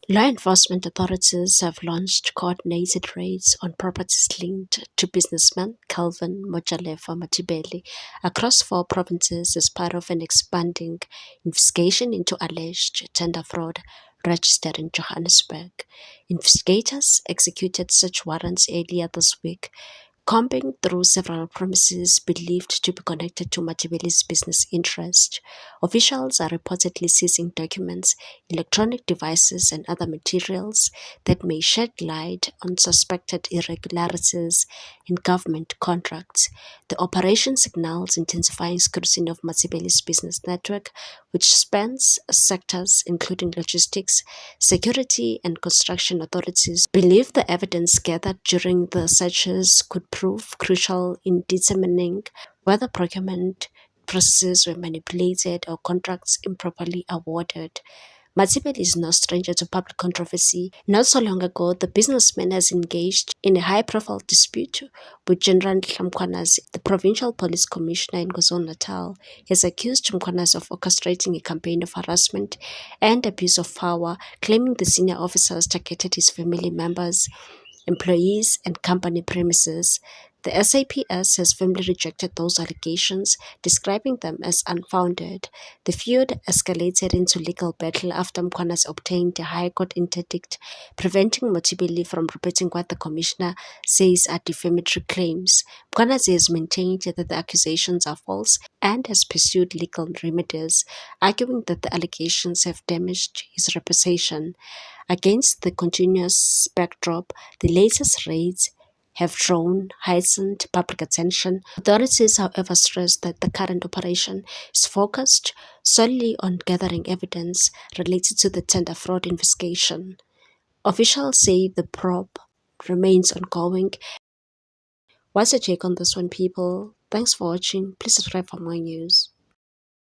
Law enforcement authorities have launched coordinated raids on properties linked to businessman Calvin Mojalefa Matibele across 4 provinces as part of an expanding investigation into alleged tender fraud registered in Johannesburg. Investigators executed such warrants earlier this week, combing through several premises believed to be connected to Matibele's business interest. Officials are reportedly seizing documents, electronic devices, and other materials that may shed light on suspected irregularities in government contracts. The operation signals intensifying scrutiny of Matibele's business network, which spans sectors including logistics, security, and construction. Authorities believe the evidence gathered during the searches could prove crucial in determining whether procurement processes were manipulated or contracts improperly awarded. Matsibel is no stranger to public controversy. Not so long ago, the businessman has engaged in a high-profile dispute with General Mkhwanazi, the provincial police commissioner in KwaZulu-Natal. He has accused Mkhwanazi of orchestrating a campaign of harassment and abuse of power, claiming the senior officers targeted his family members, employees, and company premises. The SAPS has firmly rejected those allegations, describing them as unfounded. The feud escalated into legal battle after Mkhwanazi obtained a High Court interdict preventing Motibeli from repeating what the commissioner says are defamatory claims. Mkhwanazi has maintained that the accusations are false and has pursued legal remedies, arguing that the allegations have damaged his reputation. Against the continuous backdrop, the latest raids have drawn heightened public attention. Authorities, however, stress that the current operation is focused solely on gathering evidence related to the tender fraud investigation. Officials say the probe remains ongoing. What's your take on this one, people? Thanks for watching. Please subscribe for more news.